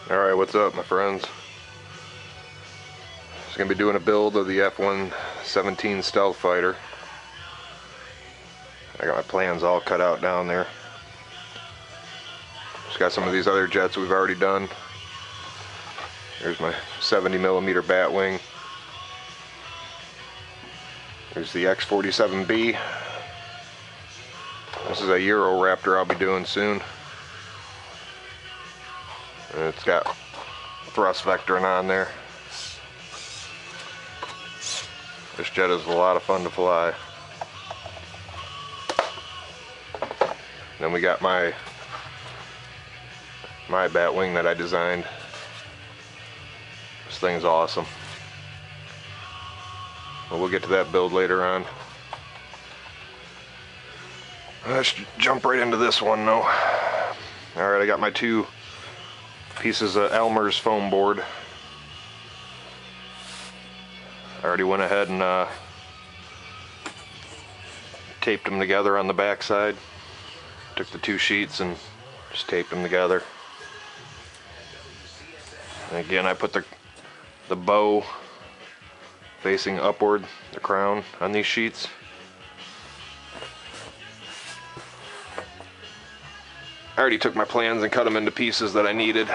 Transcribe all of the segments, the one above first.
Alright, what's up my friends? Just gonna be doing a build of the F1-17 stealth fighter. I got my plans all cut out down there. Just got some of these other jets we've already done. Here's my 70mm bat wing. Here's the X-47B. This is a Euroraptor I'll be doing soon. And it's got thrust vectoring on there. This jet is a lot of fun to fly. Then we got my bat wing that I designed. This thing's awesome. But we'll get to that build later on. Let's jump right into this one though. Alright, I got my two pieces of Elmer's foam board. I already went ahead and taped them together on the back side. Took the two sheets and just taped them together. And again, I put the bow facing upward, the crown, on these sheets. I already took my plans and cut them into pieces that I needed.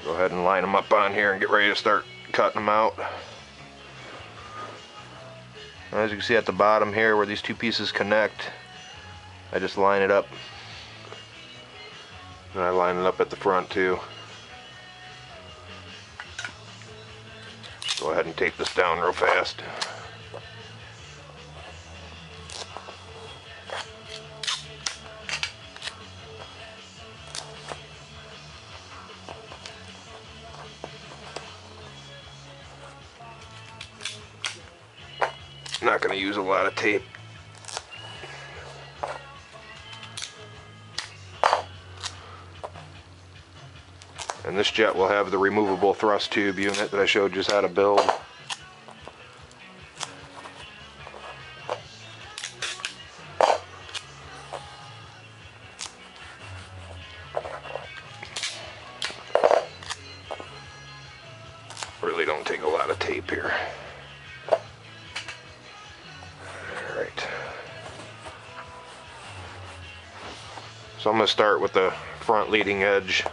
Go ahead and line them up on here and get ready to start cutting them out. As you can see at the bottom here where these two pieces connect, I just line it up. And I line it up at the front too. Go ahead and tape this down real fast. I'm not going to use a lot of tape. And this jet will have the removable thrust tube unit that I showed just how to build. Really don't take a lot of tape here. Alright. So I'm going to start with the front leading edge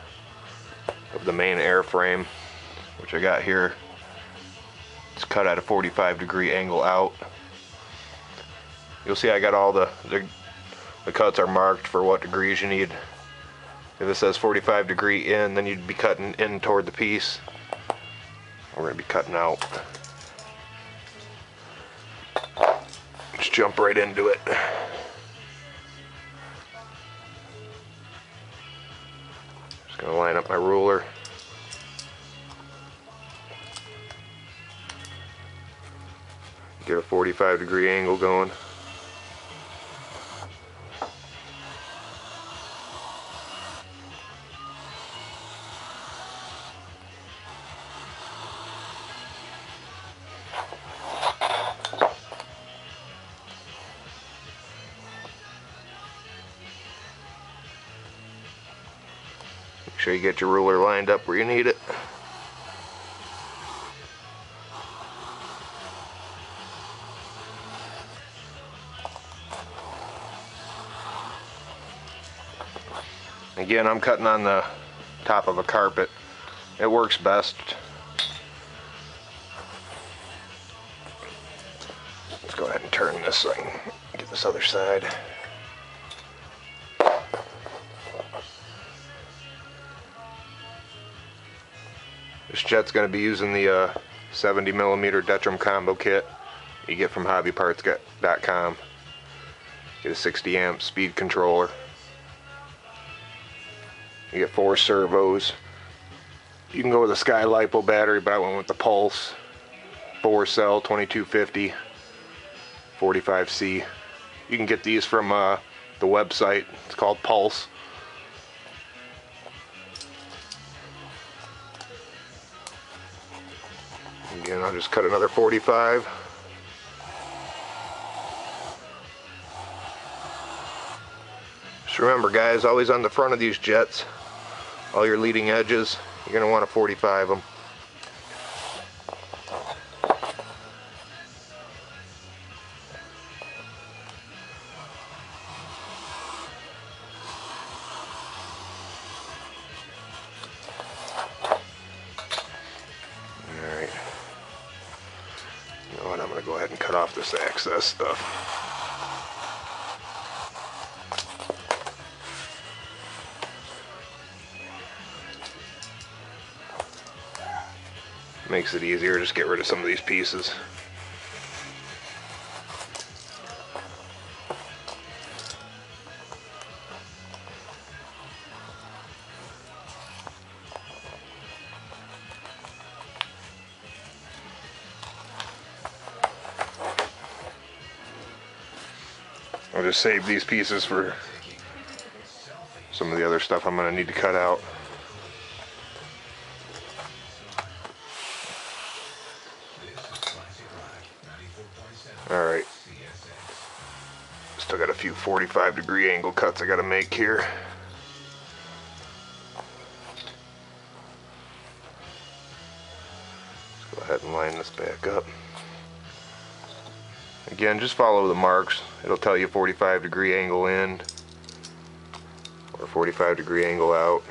of the main airframe, which I got here. It's cut at a 45-degree angle out. You'll see I got all the cuts are marked for what degrees you need. If it says 45-degree in, then you'd be cutting in toward the piece. We're going to be cutting out. Just jump right into it. Just going to line up my ruler. Get a 45-degree angle going. Make sure you get your ruler lined up where you need it. Again, I'm cutting on the top of a carpet. It works best. Let's go ahead and turn this so I can get this other side. This jet's going to be using the 70mm Detrum combo kit you get from hobbyparts.com. Get a 60 amp speed controller. You get 4 servos. You can go with a Sky LiPo battery, but I went with the Pulse 4-cell 2250 45C. You can get these from the website. It's called Pulse. Again, I'll just cut another 45. Just remember guys, always on the front of these jets, all your leading edges, you're going to want to 45 them. Alright. You know what, I'm going to go ahead and cut off this excess stuff. Makes it easier, just get rid of some of these pieces. I'll just save these pieces for some of the other stuff I'm going to need to cut out. Alright. Still got a few 45-degree angle cuts I got to make here. Let's go ahead and line this back up. Again, just follow the marks. It'll tell you 45-degree angle in or 45-degree angle out.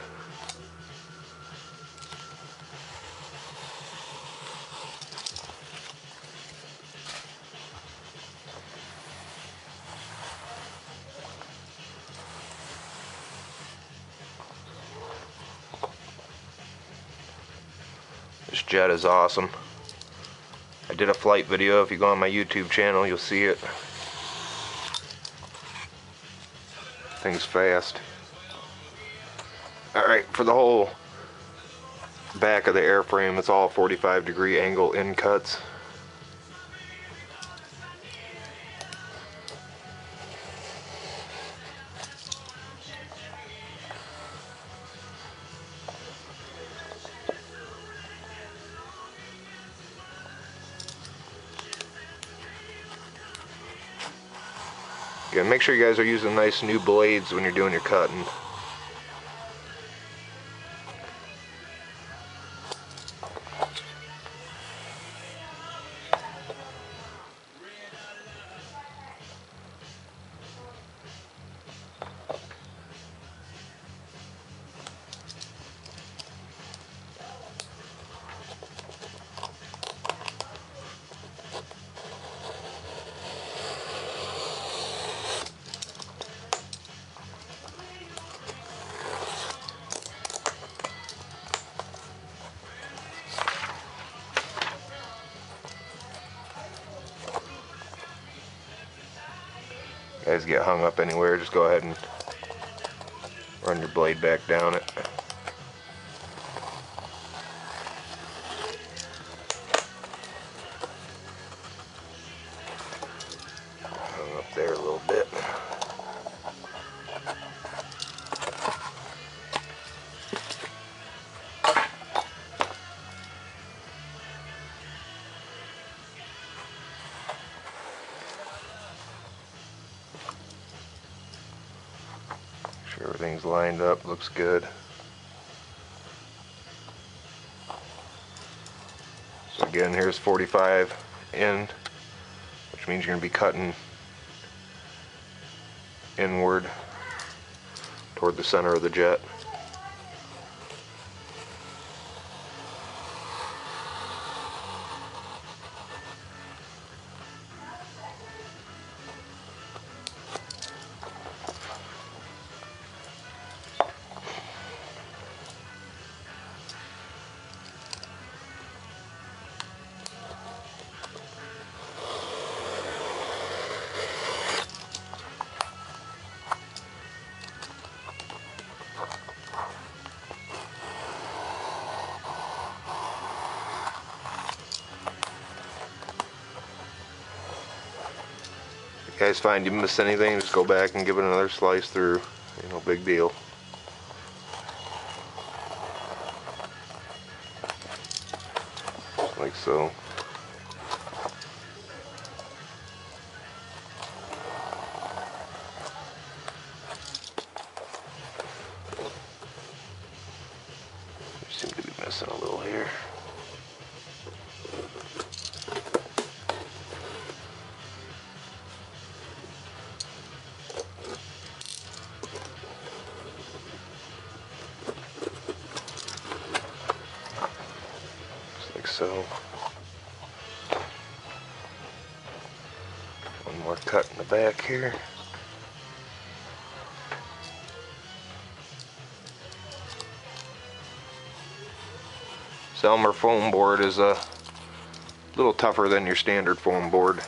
This jet is awesome. I did a flight video. If you go on my YouTube channel, you'll see it. Thing's fast. Alright, for the whole back of the airframe, it's all 45-degree angle in cuts. Again, make sure you guys are using nice new blades when you're doing your cutting. Guys get hung up anywhere, just go ahead and run your blade back down it. Hung up there a little bit. Everything's lined up, looks good. So again, here's 45 in, which means you're going to be cutting inward toward the center of the jet. Guys find you miss anything, just go back and give it another slice through. No big deal. Just like so. missing a little here. Just like so. One more cut in the back here. This Elmer foam board is a little tougher than your standard foam board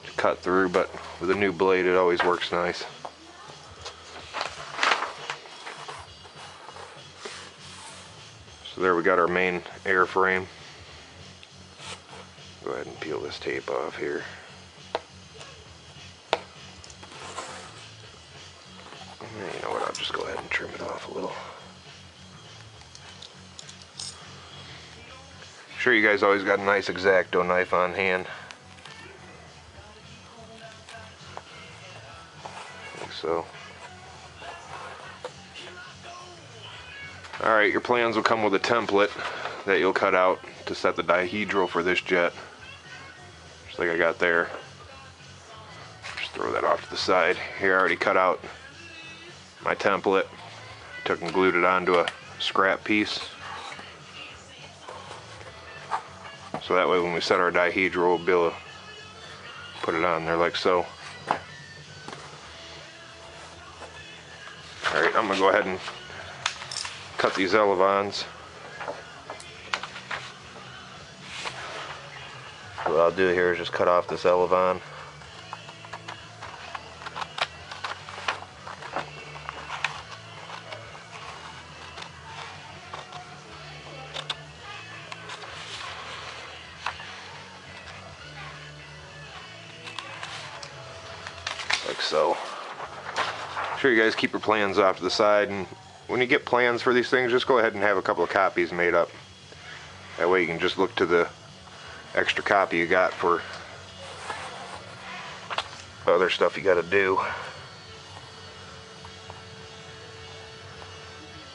to cut through, but with a new blade it always works nice. So there we got our main airframe. Go ahead and peel this tape off here. You know what, I'll just go ahead and trim it off a little. Sure, you guys always got a nice X-Acto knife on hand. Like so. Alright, your plans will come with a template that you'll cut out to set the dihedral for this jet. Just like I got there. Just throw that off to the side. Here I already cut out my template. Took and glued it onto a scrap piece. So that way when we set our dihedral, we'll be able to put it on there like so. Alright, I'm going to go ahead and cut these elevons. What I'll do here is just cut off this elevon. Like so. Sure, you guys keep your plans off to the side, and when you get plans for these things, just go ahead and have a couple of copies made up. That way you can just look to the extra copy you got for other stuff you got to do.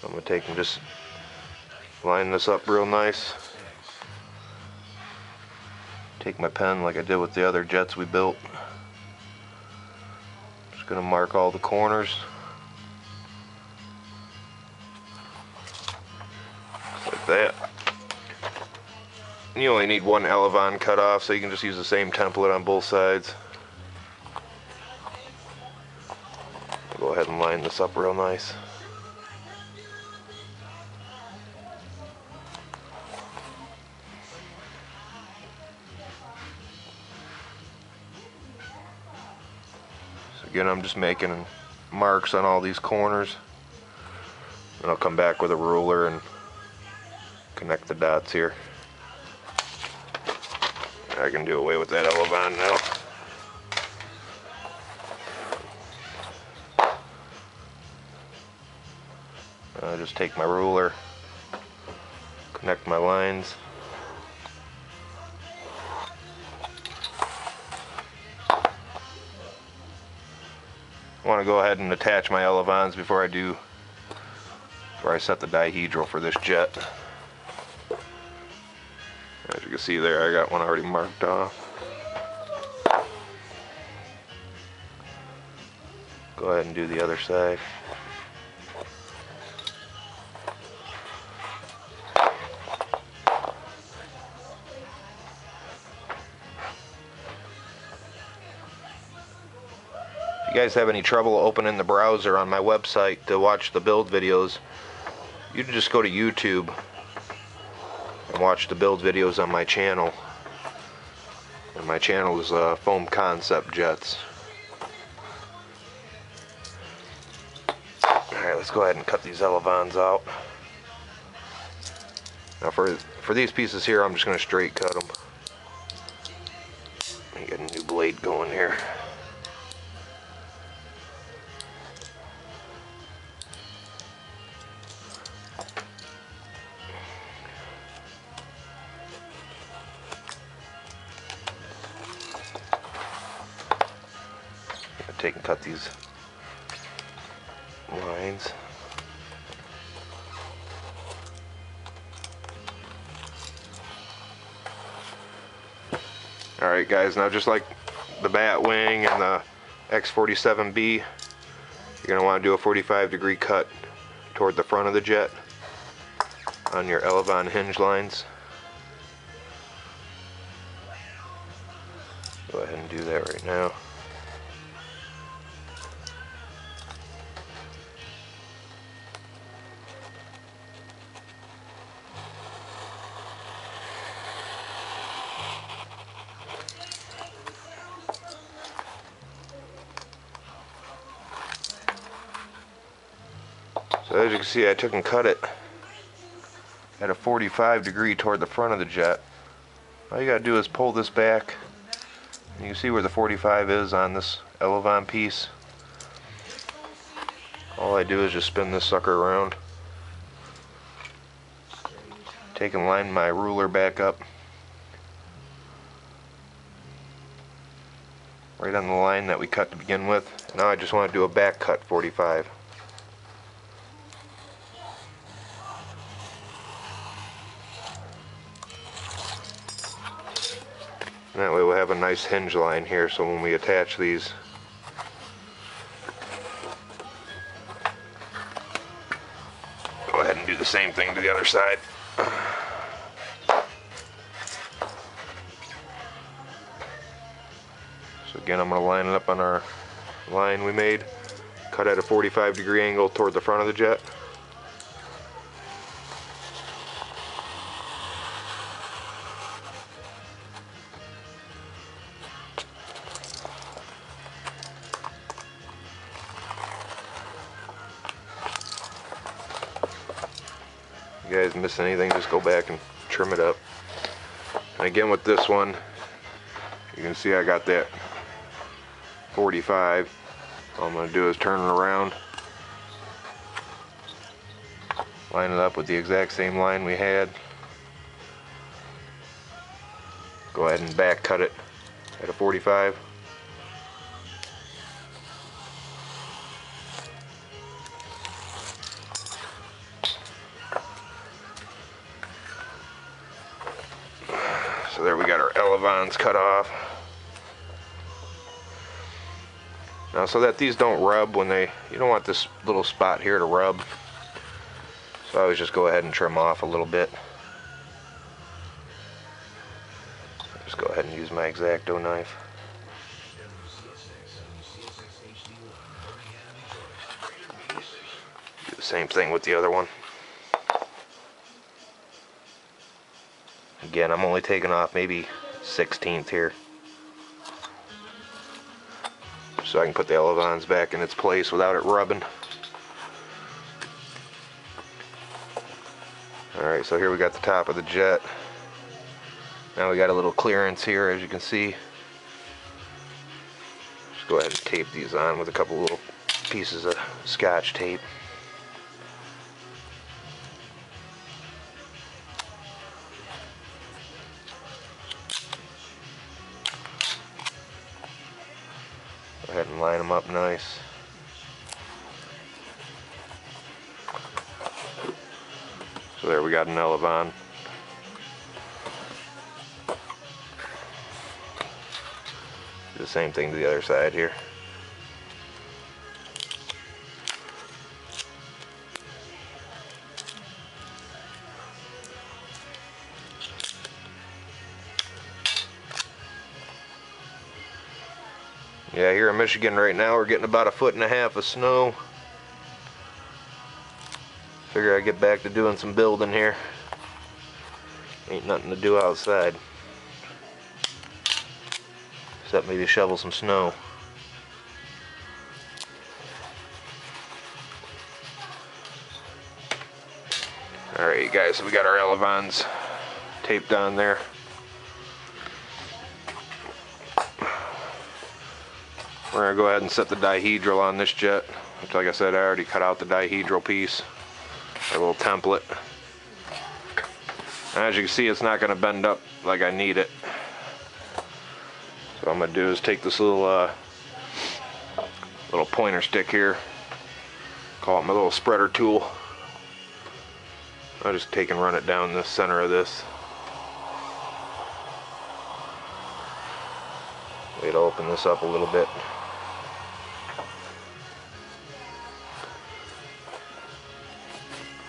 I'm going to take and just line this up real nice. Take my pen like I did with the other jets we built. Just going to mark all the corners. Like that. You only need one elevon cut off, so you can just use the same template on both sides. Go ahead and line this up real nice. So again, I'm just making marks on all these corners. And I'll come back with a ruler and connect the dots here. I can do away with that elevon now. I'll just take my ruler, connect my lines. I want to go ahead and attach my elevons before I set the dihedral for this jet. As you can see there, I got one already marked off. Go ahead and do the other side. If you guys have any trouble opening the browser on my website to watch the build videos, you can just go to YouTube and watch the build videos on my channel. And my channel is Foam Concept Jets. Alright, let's go ahead and cut these elevons out. Now for these pieces here, I'm just going to straight cut them. Let me get a new blade going here. Take and cut these lines. Alright guys, now just like the Batwing and the X-47B, you're going to want to do a 45-degree cut toward the front of the jet on your elevon hinge lines. Go ahead and do that right now. So as you can see, I took and cut it at a 45-degree toward the front of the jet. All you gotta do is pull this back, and you can see where the 45 is on this elevon piece. All I do is just spin this sucker around, take and line my ruler back up right on the line that we cut to begin with. Now I just want to do a back cut 45. And that way we'll have a nice hinge line here, so when we attach these, go ahead and do the same thing to the other side. So again, I'm going to line it up on our line we made, cut at a 45-degree angle toward the front of the jet. If you guys miss anything, just go back and trim it up. And again with this one, you can see I got that 45. All I'm going to do is turn it around, line it up with the exact same line we had, go ahead and back cut it at a 45. So there we got our elevons cut off. Now so that these don't rub when you don't want this little spot here to rub. So I always just go ahead and trim off a little bit. Just go ahead and use my X-Acto knife. Do the same thing with the other one. Again, I'm only taking off maybe 1/16 here, so I can put the elevons back in its place without it rubbing. Alright, so here we got the top of the jet. Now we got a little clearance here, as you can see. Just go ahead and tape these on with a couple little pieces of Scotch tape. Go ahead and line them up nice. So there we got an elevon. Do the same thing to the other side here. Yeah, here in Michigan right now we're getting about 1.5 feet of snow. Figure I'd get back to doing some building here. Ain't nothing to do outside, except maybe shovel some snow. Alright guys, so we got our elevons taped on there. We're going to go ahead and set the dihedral on this jet, which, like I said, I already cut out the dihedral piece, a little template. And as you can see, it's not going to bend up like I need it. So what I'm going to do is take this little pointer stick here, call it my little spreader tool. I'll just take and run it down the center of this. open this up a little bit.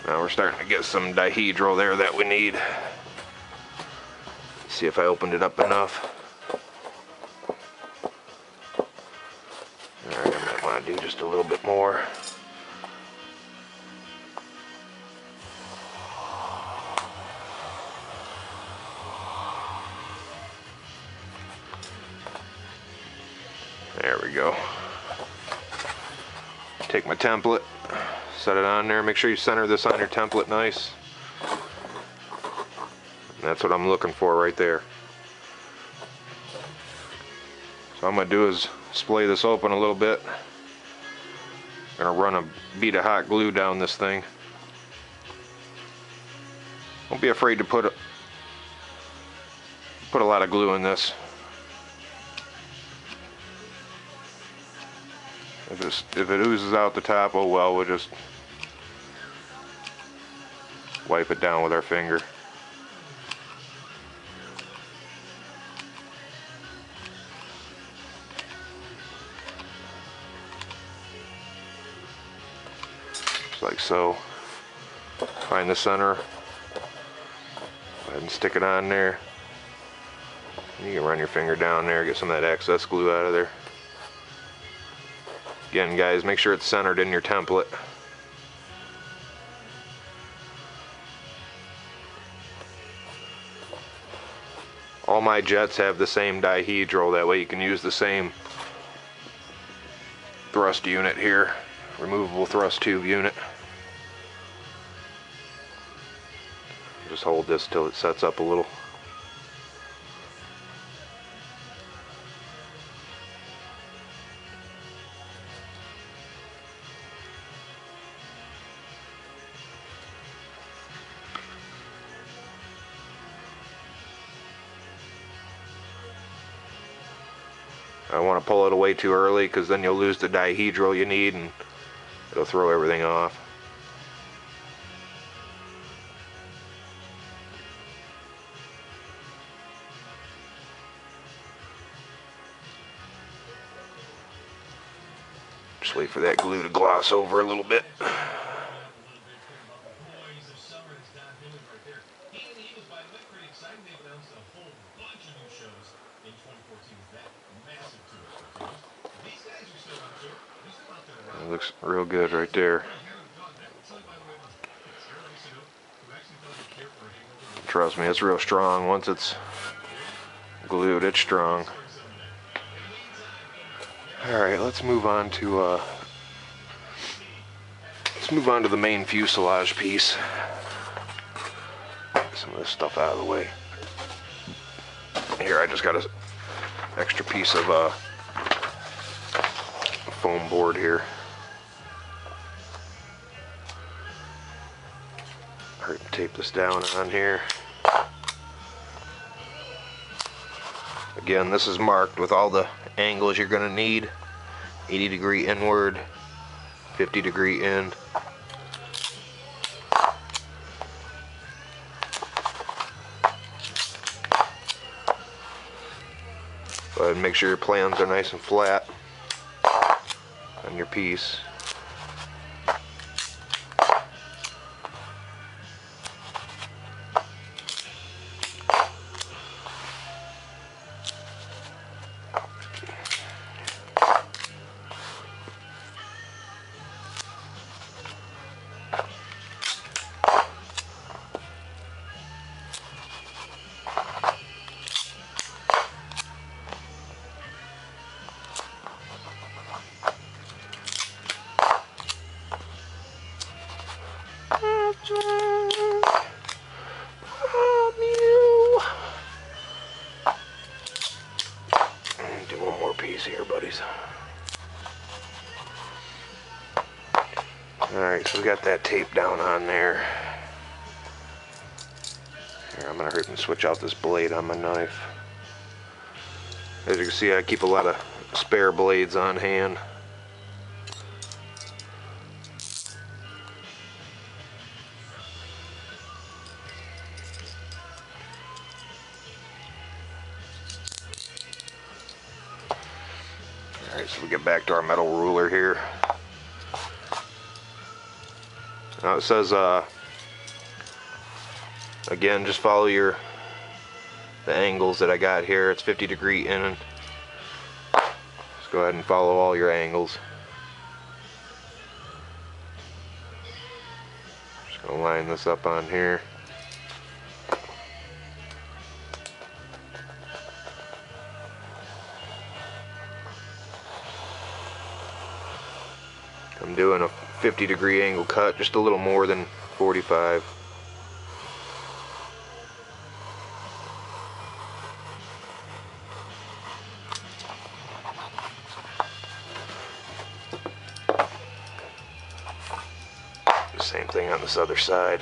Now we're starting to get some dihedral there that we need. See if I opened it up enough. Alright, I might want to do just a little bit more. There we go. Take my template, set it on there. Make sure you center this on your template nice. And that's what I'm looking for right there. So what I'm going to do is splay this open a little bit. I'm going to run a bead of hot glue down this thing. Don't be afraid to put a lot of glue in this. If it oozes out the top, oh well, we'll just wipe it down with our finger. Just like so. Find the center. Go ahead and stick it on there. You can run your finger down there, get some of that excess glue out of there. Again, guys, make sure it's centered in your template. All my jets have the same dihedral, that way you can use the same thrust unit here, removable thrust tube unit. Just hold this till it sets up a little. I don't want to pull it away too early because then you'll lose the dihedral you need and it'll throw everything off. Just wait for that glue to gloss over a little bit. It looks real good right there. Trust me, it's real strong. Once it's glued, it's strong. Alright, let's move on to the main fuselage piece. Get some of this stuff out of the way. Here, I just got an extra piece of foam board here. Tape this down on here. Again, this is marked with all the angles you're going to need. 80-degree inward, 50-degree in. Go ahead and make sure your plans are nice and flat on your piece. Do one more piece here, buddies. Alright, so we got that tape down on there. Here, I'm going to hurry and switch out this blade on my knife. As you can see, I keep a lot of spare blades on hand. Alright, so we get back to our metal ruler here. Now it says, again, just follow the angles that I got here. It's 50° in. Just go ahead and follow all your angles. Just gonna line this up on here. I'm doing a 50° angle cut, just a little more than 45. Same thing on this other side.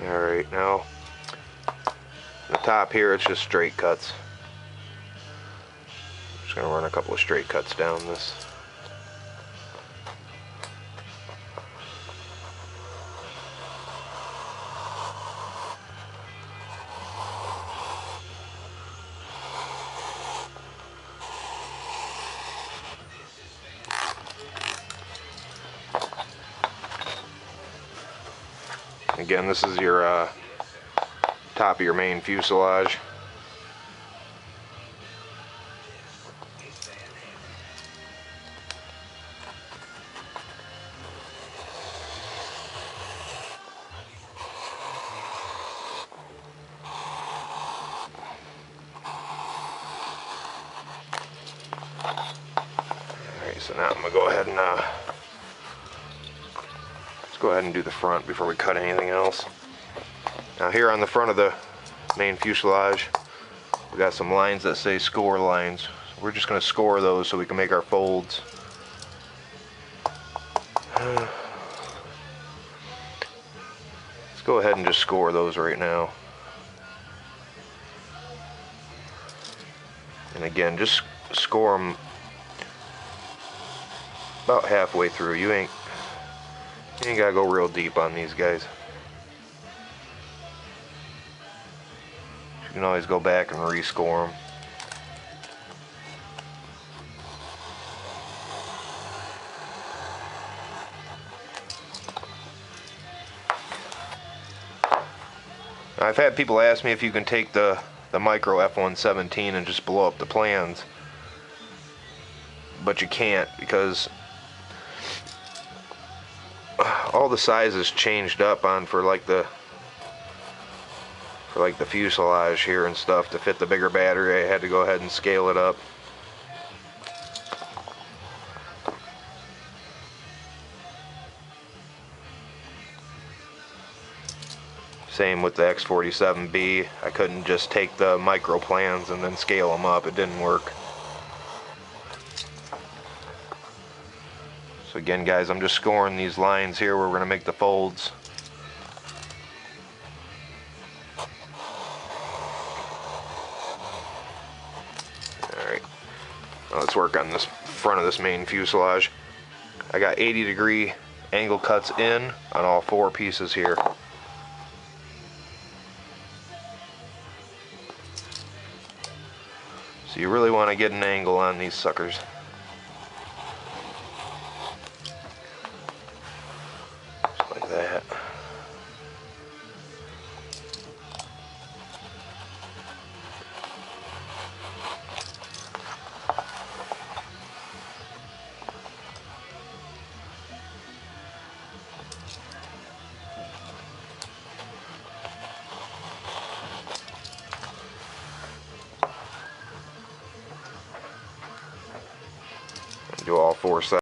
Alright, now the top here, it's just straight cuts. I'm just going to run a couple of straight cuts down this. Again, this is your top of your main fuselage. Alright, so now I'm going to go ahead and let's go ahead and do the front before we cut anything else. Now here on the front of the main fuselage, we got some lines that say score lines. We're just going to score those so we can make our folds. Let's go ahead and just score those right now. And again, just score them about halfway through. You ain't gotta go real deep on these guys. You can always go back and rescore them. I've had people ask me if you can take the micro F1-17 and just blow up the plans, but you can't, because all the sizes changed up on for like the fuselage here and stuff to fit the bigger battery. I had to go ahead and scale it up. Same with the X-47B. I couldn't just take the micro plans and then scale them up. It didn't work. So again, guys, I'm just scoring these lines here where we're going to make the folds. Alright, now let's work on this front of this main fuselage. I got 80° angle cuts in on all four pieces here. So you really want to get an angle on these suckers. Just like that. Do all four sides.